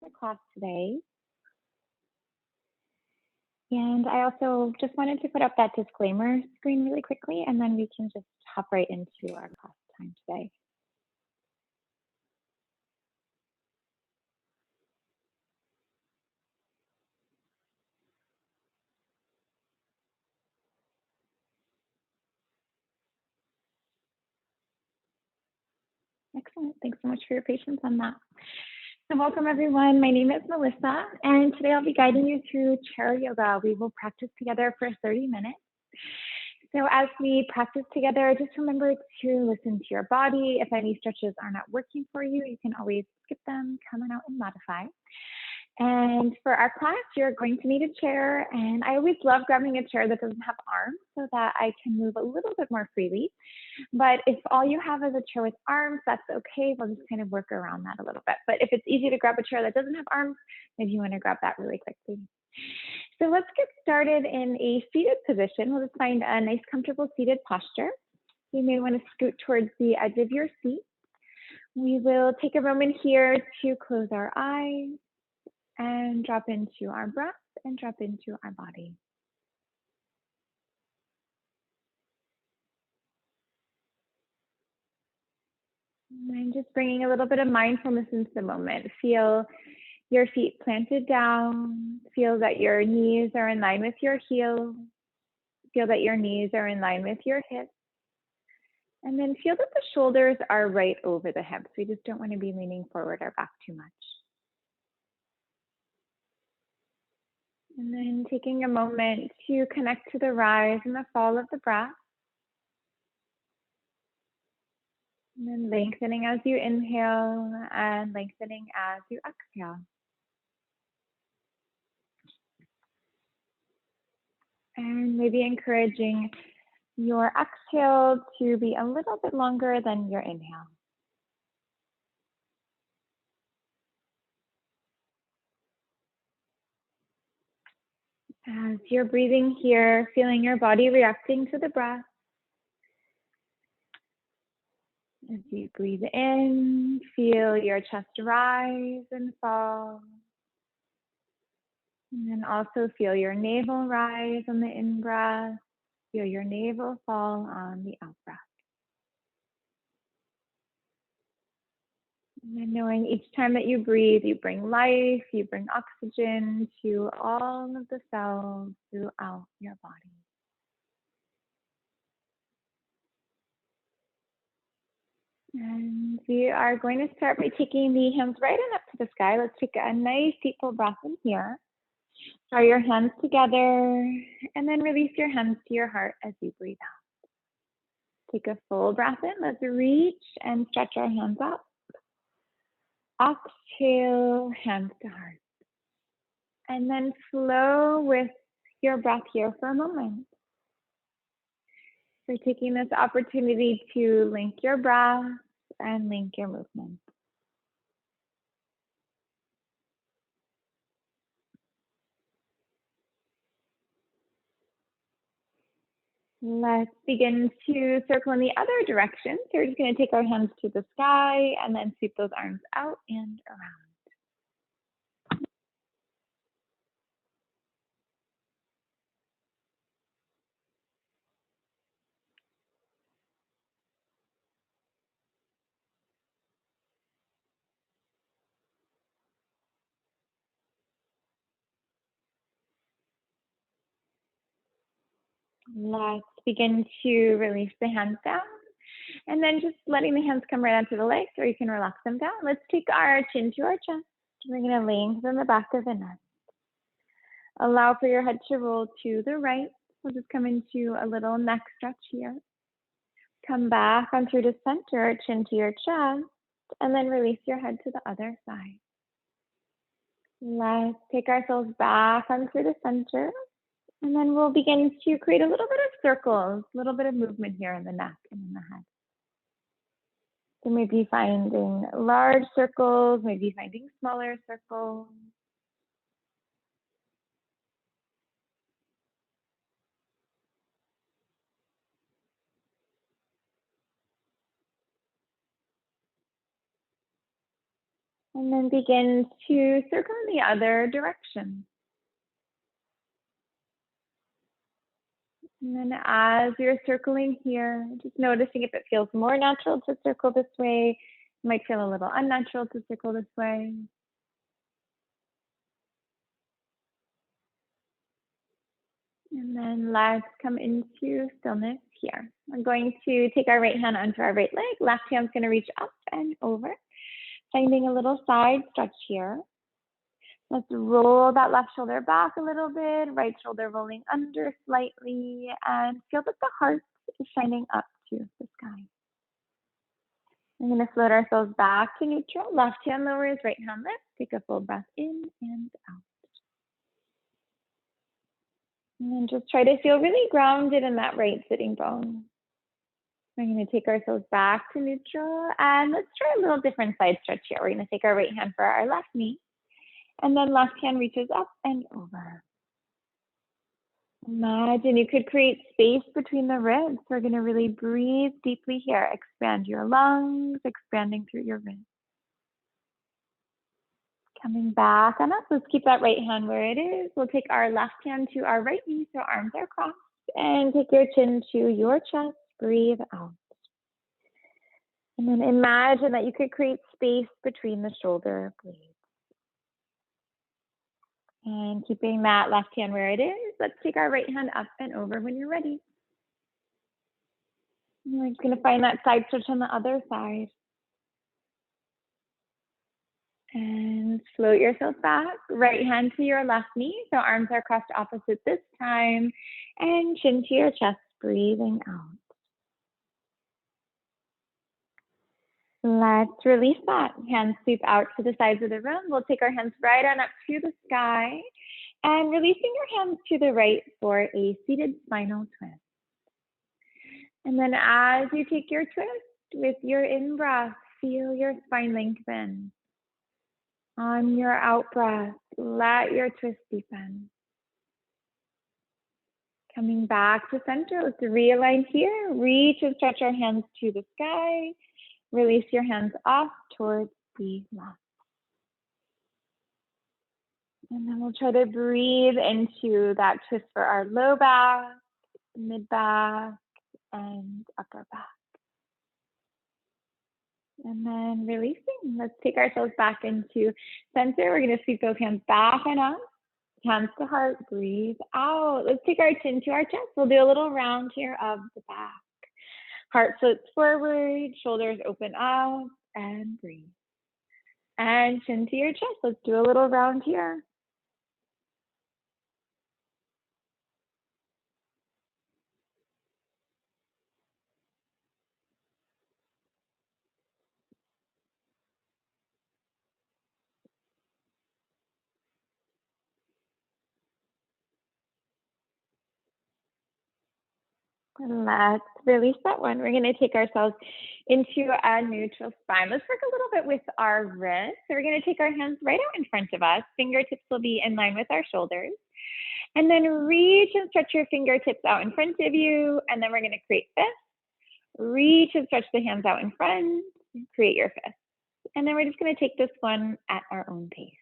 the class today. And I also just wanted to put up that disclaimer screen really quickly, and then we can just hop right into our class time today. Excellent. Thanks so much for your patience on that. So welcome everyone. My name is Melissa, and today I'll be guiding you through chair yoga. We will practice together for 30 minutes. So as we practice together, just remember to listen to your body. If any stretches are not working for you, you can always skip them, come on out and modify. And for our class, you're going to need a chair. And I always love grabbing a chair that doesn't have arms so that I can move a little bit more freely. But if all you have is a chair with arms, that's okay. We'll just kind of work around that a little bit. But if it's easy to grab a chair that doesn't have arms, maybe you want to grab that really quickly. So let's get started in a seated position. We'll just find a nice, comfortable seated posture. You may want to scoot towards the edge of your seat. We will take a moment here to close our eyes and drop into our breath and drop into our body. And just bringing a little bit of mindfulness into the moment. Feel your feet planted down. Feel that your knees are in line with your heels. Feel that your knees are in line with your hips. And then feel that the shoulders are right over the hips. We just don't want to be leaning forward or back too much. And then taking a moment to connect to the rise and the fall of the breath. And then lengthening as you inhale and lengthening as you exhale. And maybe encouraging your exhale to be a little bit longer than your inhale. As you're breathing here, feeling your body reacting to the breath. As you breathe in, feel your chest rise and fall. And then also feel your navel rise on the in-breath. Feel your navel fall on the out-breath. And then knowing each time that you breathe, you bring life, you bring oxygen to all of the cells throughout your body. And we are going to start by taking the hands right on up to the sky. Let's take a nice deep full breath in here. Draw your hands together and then release your hands to your heart as you breathe out. Take a full breath in. Let's reach and stretch our hands up. Exhale, hands to heart. And then flow with your breath here for a moment. So taking this opportunity to link your breath and link your movement. Let's begin to circle in the other direction. So we're just going to take our hands to the sky and then sweep those arms out and around. Let's begin to release the hands down. And then just letting the hands come right onto the legs, or you can relax them down. Let's take our chin to our chest. We're going to lengthen the back of the neck. Allow for your head to roll to the right. We'll just come into a little neck stretch here. Come back onto the center, chin to your chest, and then release your head to the other side. Let's take ourselves back onto the center. And then we'll begin to create a little bit of circles, a little bit of movement here in the neck and in the head. So maybe finding large circles, maybe finding smaller circles. And then begin to circle in the other direction. And then as you're circling here, just noticing if it feels more natural to circle this way. It might feel a little unnatural to circle this way. And then let's come into stillness here. We're going to take our right hand onto our right leg. Left hand's going to reach up and over, finding a little side stretch here. Let's roll that left shoulder back a little bit, right shoulder rolling under slightly, and feel that the heart is shining up to the sky. I'm going to float ourselves back to neutral. Left hand lowers, right hand lifts. Take a full breath in and out. And then just try to feel really grounded in that right sitting bone. We're going to take ourselves back to neutral, and let's try a little different side stretch here. We're going to take our right hand for our left knee, and then left hand reaches up and over. Imagine you could create space between the ribs. We're going to really breathe deeply here. Expand your lungs, expanding through your ribs. Coming back on up, let's keep that right hand where it is. We'll take our left hand to our right knee, so arms are crossed, and take your chin to your chest. Breathe out. And then imagine that you could create space between the shoulder blades. And keeping that left hand where it is, let's take our right hand up and over when you're ready. And we're just going to find that side stretch on the other side. And float yourself back. Right hand to your left knee, so arms are crossed opposite this time. And chin to your chest, breathing out. Let's release that. Hands sweep out to the sides of the room. We'll take our hands right on up to the sky and releasing your hands to the right for a seated spinal twist. And then as you take your twist, with your in-breath, feel your spine lengthen. On your out-breath, let your twist deepen. Coming back to center, let's realign here. Reach and stretch our hands to the sky. Release your hands off towards the left. And then we'll try to breathe into that twist for our low back, mid back, and upper back. And then releasing. Let's take ourselves back into center. We're going to sweep those hands back and up. Hands to heart. Breathe out. Let's take our chin to our chest. We'll do a little round here of the back. Heart floats forward, shoulders open up, and breathe. And chin to your chest. Let's do a little round here. Let's release that one. We're going to take ourselves into a neutral spine. Let's work a little bit with our wrists. So we're going to take our hands right out in front of us. Fingertips will be in line with our shoulders. And then reach and stretch your fingertips out in front of you. And then we're going to create fists. Reach and stretch the hands out in front. Create your fists. And then we're just going to take this one at our own pace.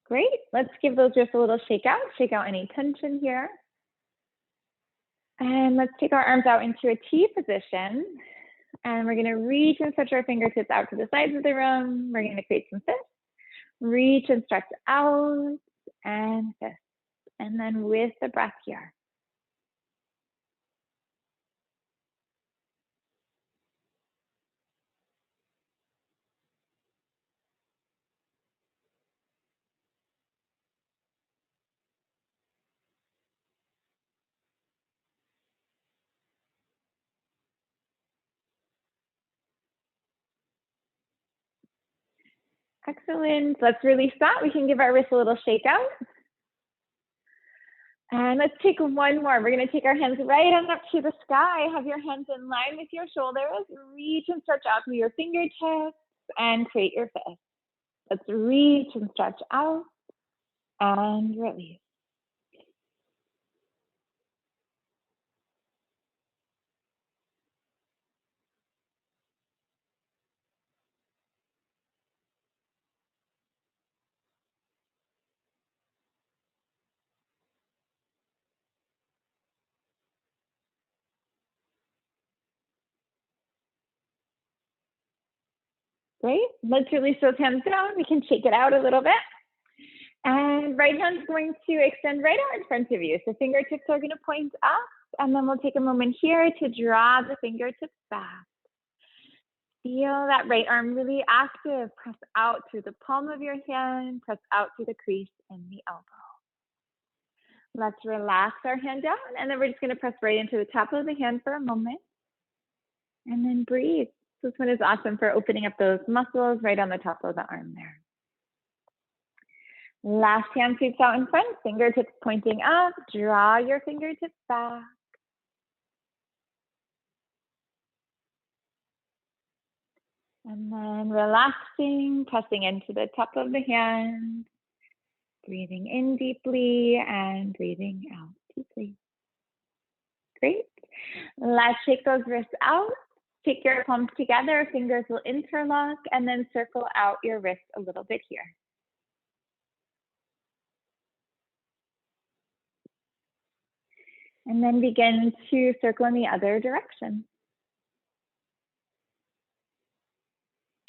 Great. Let's give those just a little shake out. Shake out any tension here. And let's take our arms out into a T position. And we're going to reach and stretch our fingertips out to the sides of the room. We're going to create some fists. Reach and stretch out and fists. And then with the breath here. Excellent. Let's release that. We can give our wrists a little shake out. And let's take one more. We're going to take our hands right on up to the sky. Have your hands in line with your shoulders. Reach and stretch out through your fingertips and create your fist. Let's reach and stretch out and release. Great. Let's release those hands down. We can shake it out a little bit. And right hand's going to extend right out in front of you. So fingertips are going to point up, and then we'll take a moment here to draw the fingertips back. Feel that right arm really active. Press out through the palm of your hand, press out through the crease in the elbow. Let's relax our hand down, and then we're just going to press right into the top of the hand for a moment. And then breathe. This one is awesome for opening up those muscles right on the top of the arm there. Last hand sweeps out in front, fingertips pointing up. Draw your fingertips back. And then relaxing, pressing into the top of the hand. Breathing in deeply and breathing out deeply. Great. Let's shake those wrists out. Take your palms together, fingers will interlock, and then circle out your wrist a little bit here. And then begin to circle in the other direction.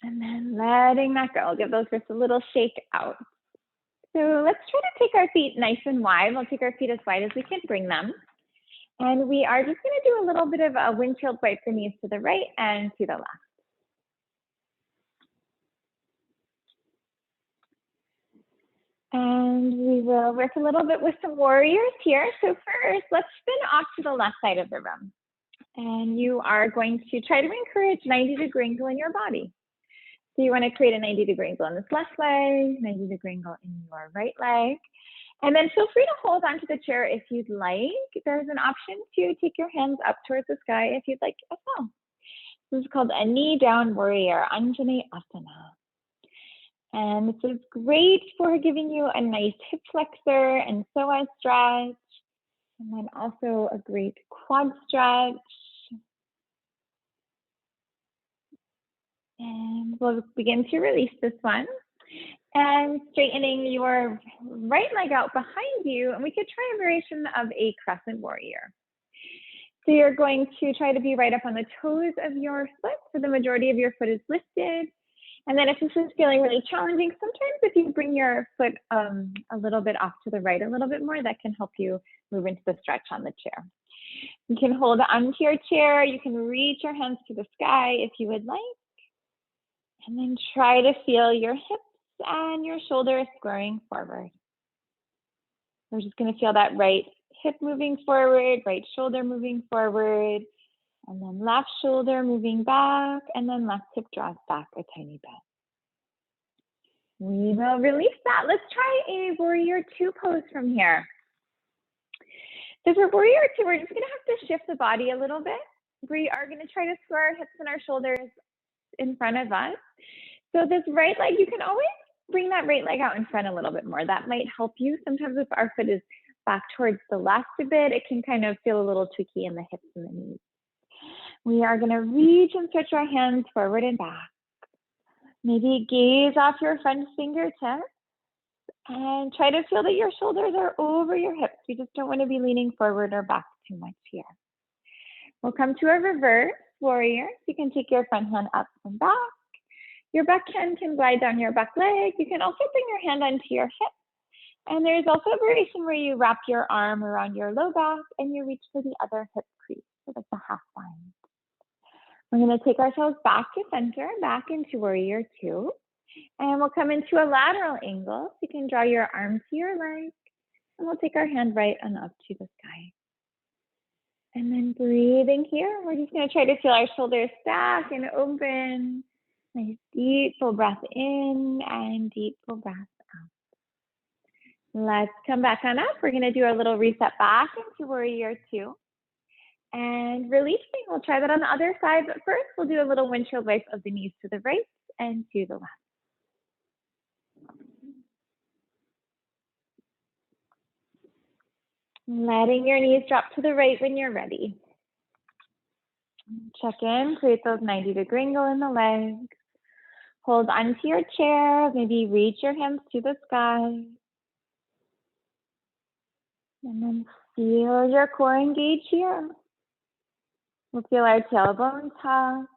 And then letting that go. Give those wrists a little shake out. So let's try to take our feet nice and wide. We'll take our feet as wide as we can bring them. And we are just going to do a little bit of a windshield wipe the knees to the right and to the left. And we will work a little bit with some warriors here. So first, let's spin off to the left side of the room. And you are going to try to encourage 90-degree angle in your body. So you want to create a 90-degree angle in this left leg, 90-degree angle in your right leg. And then feel free to hold onto the chair if you'd like. There's an option to take your hands up towards the sky if you'd like as well. This is called a knee down warrior, Anjali Asana. And this is great for giving you a nice hip flexor and psoas stretch. And then also a great quad stretch. And we'll begin to release this one. And straightening your right leg out behind you, and we could try a variation of a crescent warrior. So you're going to try to be right up on the toes of your foot, so the majority of your foot is lifted. And then if this is feeling really challenging, sometimes if you bring your foot a little bit off to the right a little bit more, that can help you move into the stretch on the chair. You can hold onto your chair. You can reach your hands to the sky if you would like. And then try to feel your hips and your shoulders squaring forward. We're just going to feel that right hip moving forward, right shoulder moving forward, and then left shoulder moving back, and then left hip draws back a tiny bit. We will release that. Let's try a warrior two pose from here. So for warrior two, we're just going to have to shift the body a little bit. We are going to try to square our hips and our shoulders in front of us. So this right leg, you can always bring that right leg out in front a little bit more. That might help you. Sometimes if our foot is back towards the left a bit, it can kind of feel a little tricky in the hips and the knees. We are going to reach and stretch our hands forward and back. Maybe gaze off your front fingertips and try to feel that your shoulders are over your hips. You just don't want to be leaning forward or back too much here. We'll come to a reverse warrior. You can take your front hand up and back. Your back hand can glide down your back leg. You can also bring your hand onto your hip. And there's also a variation where you wrap your arm around your low back and you reach for the other hip crease, so that's a half line. We're going to take ourselves back to center, back into warrior two. And we'll come into a lateral angle. So you can draw your arm to your leg. And we'll take our hand right and up to the sky. And then breathing here, we're just going to try to feel our shoulders stack and open. Nice deep full breath in and deep full breath out. Let's come back on up. We're gonna do our little reset back into warrior two. And releasing, we'll try that on the other side, but first we'll do a little windshield wipe of the knees to the right and to the left. Letting your knees drop to the right when you're ready. Check in, create those 90-degree angle in the legs. Hold onto your chair, maybe reach your hands to the sky. And then feel your core engage here. We'll feel our tailbone tuck.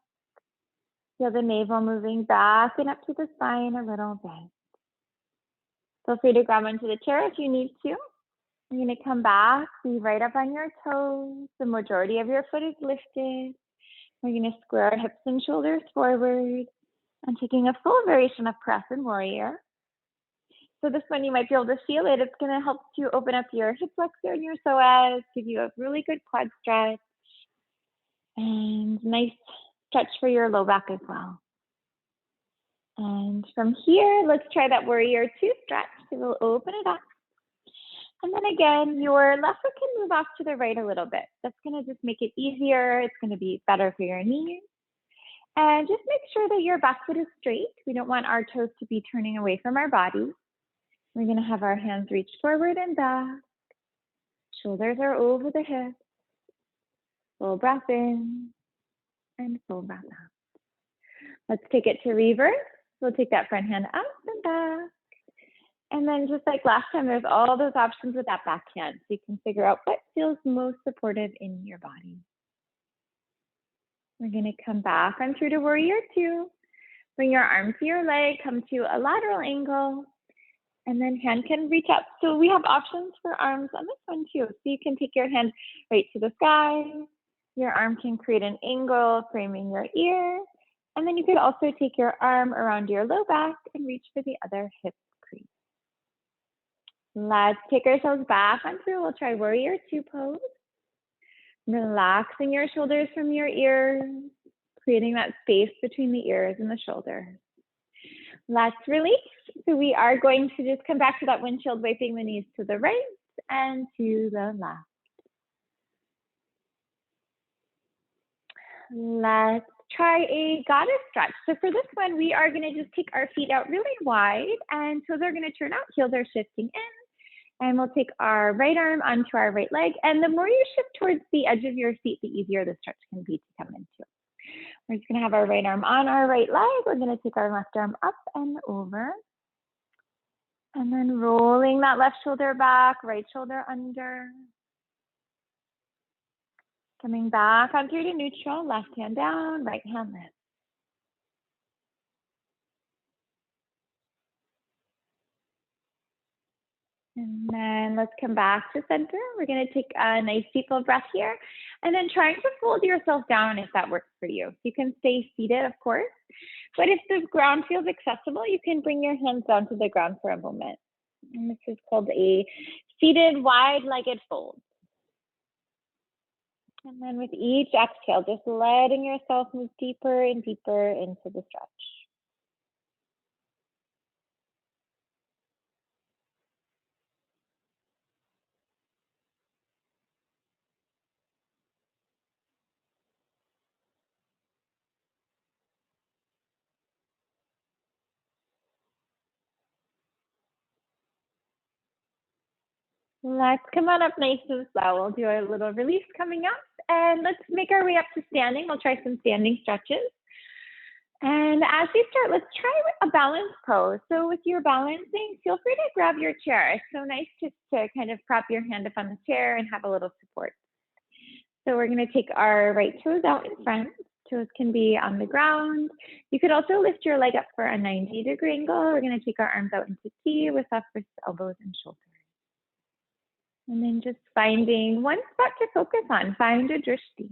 Feel the navel moving back and up to the spine a little bit. Feel free to grab onto the chair if you need to. You're going to come back, be right up on your toes. The majority of your foot is lifted. We're going to square our hips and shoulders forward and taking a full variation of press and warrior. So this one, you might be able to feel it. It's going to help to open up your hip flexor and your psoas, give you a really good quad stretch, and nice stretch for your low back as well. And from here, let's try that warrior two stretch. So we'll open it up. And then again, your left foot can move off to the right a little bit. That's going to just make it easier. It's going to be better for your knees. And just make sure that your back foot is straight. We don't want our toes to be turning away from our body. We're going to have our hands reach forward and back. Shoulders are over the hips. Full breath in and full breath out. Let's take it to reverse. We'll take that front hand up and back. And then just like last time, there's all those options with that back hand. So you can figure out what feels most supportive in your body. We're going to come back on through to warrior two. Bring your arm to your leg, come to a lateral angle, and then hand can reach up. So we have options for arms on this one too. So you can take your hand right to the sky. Your arm can create an angle, framing your ear. And then you could also take your arm around your low back and reach for the other hip crease. Let's take ourselves back on through. We'll try warrior two pose. Relaxing your shoulders from your ears, creating that space between the ears and the shoulders. Let's release. So we are going to just come back to that windshield, wiping the knees to the right and to the left. Let's try a goddess stretch. So for this one, we are going to just take our feet out really wide, and toes are going to turn out, heels are shifting in. And we'll take our right arm onto our right leg. And the more you shift towards the edge of your feet, the easier the stretch can be to come into. We're just going to have our right arm on our right leg. We're going to take our left arm up and over. And then rolling that left shoulder back, right shoulder under. Coming back on through to neutral, left hand down, right hand lift. And then let's come back to center. We're going to take a nice deep full breath here. And then trying to fold yourself down if that works for you. You can stay seated, of course. But if the ground feels accessible, you can bring your hands down to the ground for a moment. And this is called a seated wide-legged fold. And then with each exhale, just letting yourself move deeper and deeper into the stretch. Let's come on up nice and slow. We'll do a little release coming up, and let's make our way up to standing. We'll try some standing stretches. And as we start, let's try a balance pose. So with your balancing, feel free to grab your chair. It's so nice just to kind of prop your hand up on the chair and have a little support. So we're going to take our right toes out in front. Toes can be on the ground. You could also lift your leg up for a 90-degree angle. We're going to take our arms out into T with our first elbows and shoulders. And then just finding one spot to focus on. Find a drishti.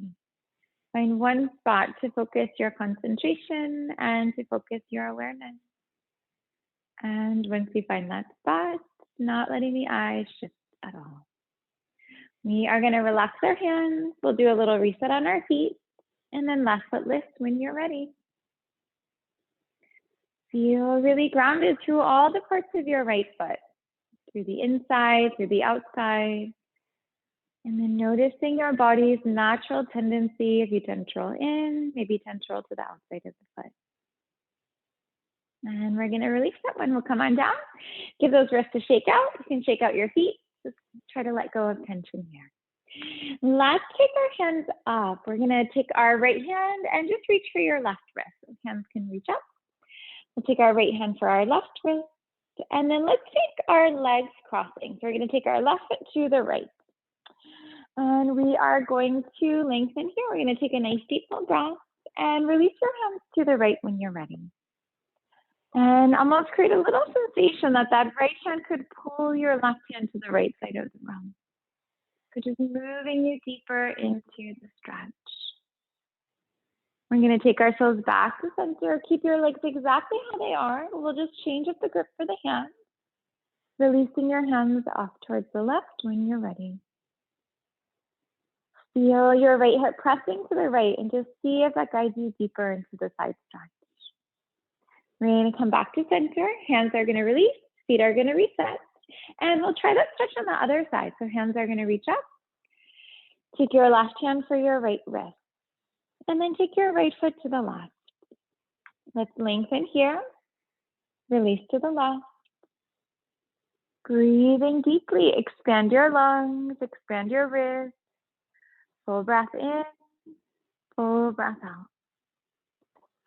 Find one spot to focus your concentration and to focus your awareness. And once you find that spot, not letting the eyes shift at all. We are going to relax our hands. We'll do a little reset on our feet. And then left foot lift when you're ready. Feel really grounded through all the parts of your right foot. through the inside, through the outside. And then noticing your body's natural tendency, if you tendril in, maybe tendril to the outside of the foot. And we're going to release that one. We'll come on down. Give those wrists a shake out. You can shake out your feet. Just try to let go of tension here. Let's take our hands up. We're going to take our right hand and just reach for your left wrist. So hands can reach up. We'll take our right hand for our left wrist. And then let's take our legs crossing. So we're going to take our left foot to the right. And we are going to lengthen here. We're going to take a nice deep full breath and release your hands to the right when you're ready. And almost create a little sensation that that right hand could pull your left hand to the right side of the room. So just moving you deeper into the stretch. We're going to take ourselves back to center. Keep your legs exactly how they are. We'll just change up the grip for the hands, releasing your hands off towards the left when you're ready. Feel your right hip pressing to the right and just see if that guides you deeper into the side stretch. We're going to come back to center. Hands are going to release. Feet are going to reset. And we'll try that stretch on the other side. So hands are going to reach up. Take your left hand for your right wrist. And then take your right foot to the left. Let's lengthen here. Release to the left. Breathing deeply. Expand your lungs. Expand your wrists. Full breath in. Full breath out.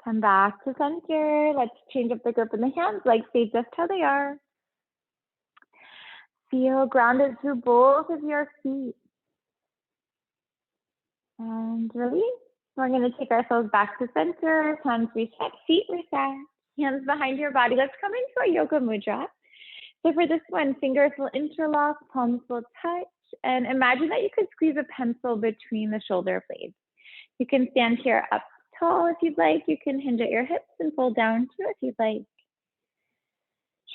Come back to center. Let's change up the grip in the hands. Legs stay just how they are. Feel grounded through both of your feet. And release. We're going to take ourselves back to center. Hands reset, feet reset. Hands behind your body. Let's come into a yoga mudra. So for this one, fingers will interlock, palms will touch. And imagine that you could squeeze a pencil between the shoulder blades. You can stand here up tall if you'd like. You can hinge at your hips and pull down too if you'd like.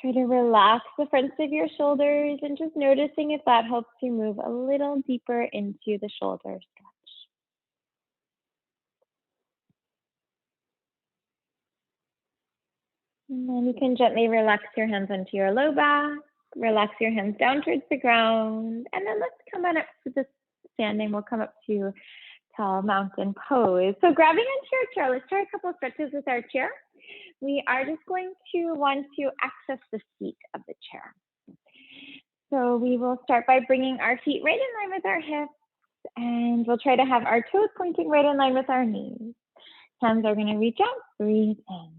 Try to relax the fronts of your shoulders and just noticing if that helps you move a little deeper into the shoulder stretch. And then you can gently relax your hands onto your low back, relax your hands down towards the ground, and then let's come on up to the standing. We'll come up to tall mountain pose. So grabbing into your chair, let's try a couple of stretches with our chair. We are just going to want to access the seat of the chair. So we will start by bringing our feet right in line with our hips, and we'll try to have our toes pointing right in line with our knees. Hands are going to reach out, breathe in.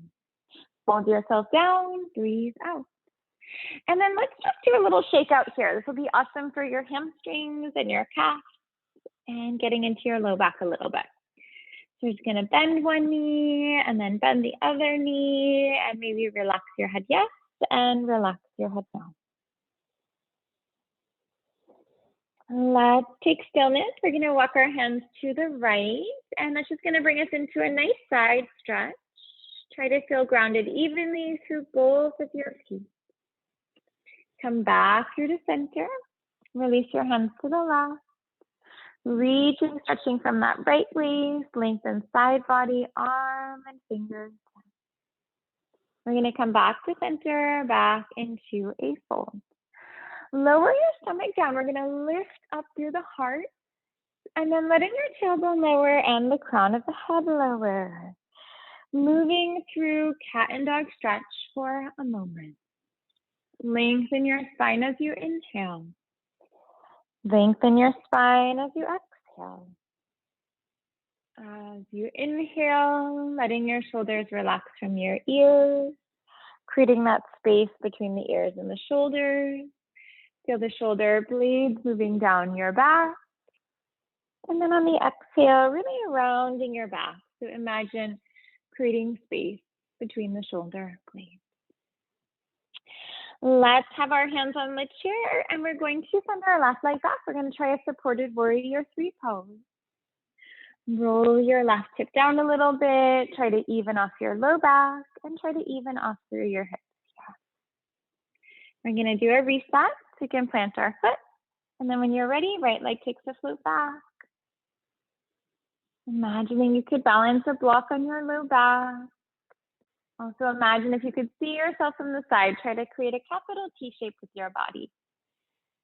Hold yourself down, breathe out. And then let's just do a little shake out here. This will be awesome for your hamstrings and your calves and getting into your low back a little bit. So we're just going to bend one knee and then bend the other knee and maybe relax your head yes and relax your head no. Let's take stillness. We're going to walk our hands to the right and that's just going to bring us into a nice side stretch. Try to feel grounded evenly through both of your feet. Come back through to center. Release your hands to the left. Reaching, stretching from that right waist, lengthen side body, arm and fingers. We're going to come back to center, back into a fold. Lower your stomach down. We're going to lift up through the heart and then letting your tailbone lower and the crown of the head lower. Moving through cat and dog stretch for a moment. Lengthen your spine as you inhale. Lengthen your spine as you exhale. As you inhale, letting your shoulders relax from your ears, creating that space between the ears and the shoulders. Feel the shoulder blades moving down your back. And then on the exhale, really rounding your back. So imagine creating space between the shoulder blades. Let's have our hands on the chair and we're going to send our left leg back. We're going to try a supported warrior 3 pose. Roll your left hip down a little bit. Try to even off your low back and try to even off through your hips. We're going to do a reset so we can plant our foot. And then when you're ready, right leg takes a float back. Imagining you could balance a block on your low back. Also imagine if you could see yourself from the side, try to create a capital T shape with your body.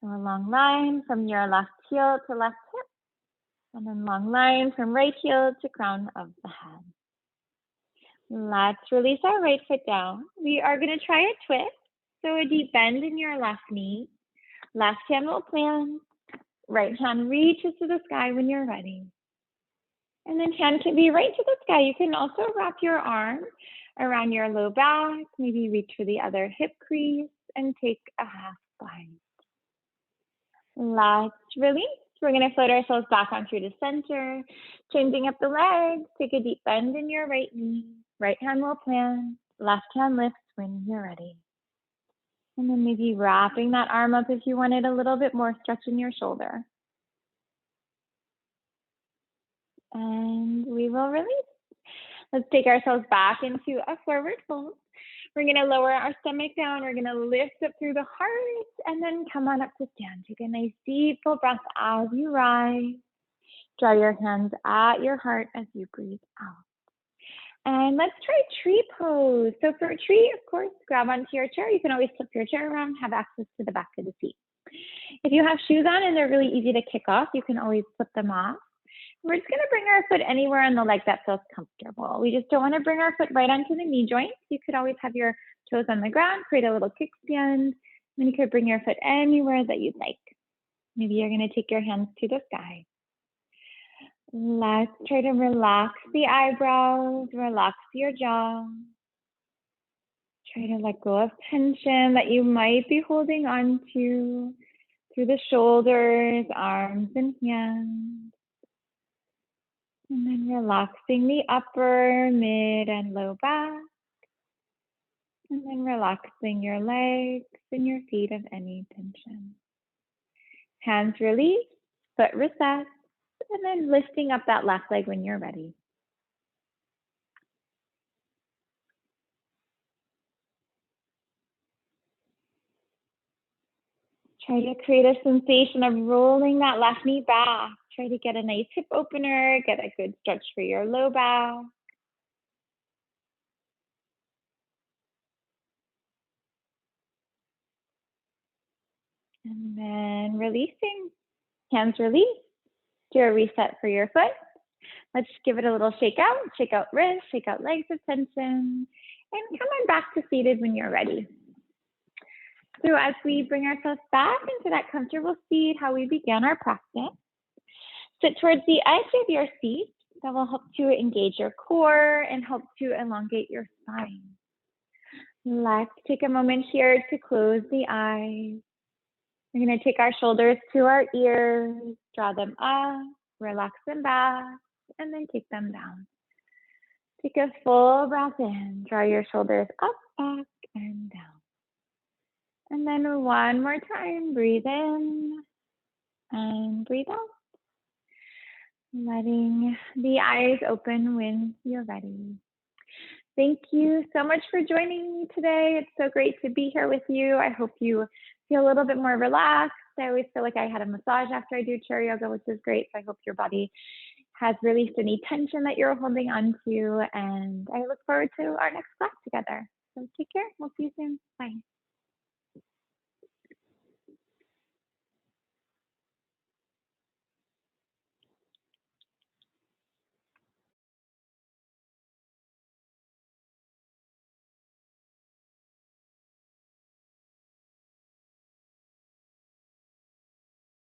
So a long line from your left heel to left hip, and then long line from right heel to crown of the head. Let's release our right foot down. We are going to try a twist. So a deep bend in your left knee. Left hand will plant. Right hand reaches to the sky when you're ready. And then hand can be right to the sky. You can also wrap your arm around your low back, maybe reach for the other hip crease and take a half bind. Let's release. We're going to float ourselves back on through the center, changing up the legs. Take a deep bend in your right knee. Right hand will plant. Left hand lifts when you're ready. And then maybe wrapping that arm up if you wanted a little bit more stretch in your shoulder. And we will release. Let's take ourselves back into a forward fold. We're going to lower our stomach down. We're going to lift up through the heart and then come on up to stand. Take a nice deep full breath as you rise. Draw your hands at your heart as you breathe out. And let's try tree pose. So for a tree, of course, grab onto your chair. You can always flip your chair around, have access to the back of the seat. If you have shoes on and they're really easy to kick off, you can always flip them off. We're just going to bring our foot anywhere on the leg that feels comfortable. We just don't want to bring our foot right onto the knee joints. You could always have your toes on the ground, create a little kickstand, and you could bring your foot anywhere that you'd like. Maybe you're going to take your hands to the sky. Let's try to relax the eyebrows, relax your jaw. Try to let go of tension that you might be holding on to through the shoulders, arms, and hands. And then relaxing the upper, mid, and low back. And then relaxing your legs and your feet of any tension. Hands release, foot recess, and then lifting up that left leg when you're ready. Try to create a sensation of rolling that left knee back. Try to get a nice hip opener, get a good stretch for your low back. And then releasing, hands release. Do a reset for your foot. Let's give it a little shake out wrists, shake out legs of tension, and come on back to seated when you're ready. So as we bring ourselves back into that comfortable seat, how we began our practice, sit towards the edge of your seat. That will help to engage your core and help to elongate your spine. Let's take a moment here to close the eyes. We're going to take our shoulders to our ears, draw them up, relax them back, and then take them down. Take a full breath in, draw your shoulders up, back, and down. And then one more time, breathe in and breathe out. Letting the eyes open when you're ready. Thank you so much for joining me today. It's so great to be here with you. I hope you feel a little bit more relaxed. I always feel like I had a massage after I do chair yoga, which is great. So I hope your body has released any tension that you're holding on to. And I look forward to our next class together. So take care. We'll see you soon. Bye.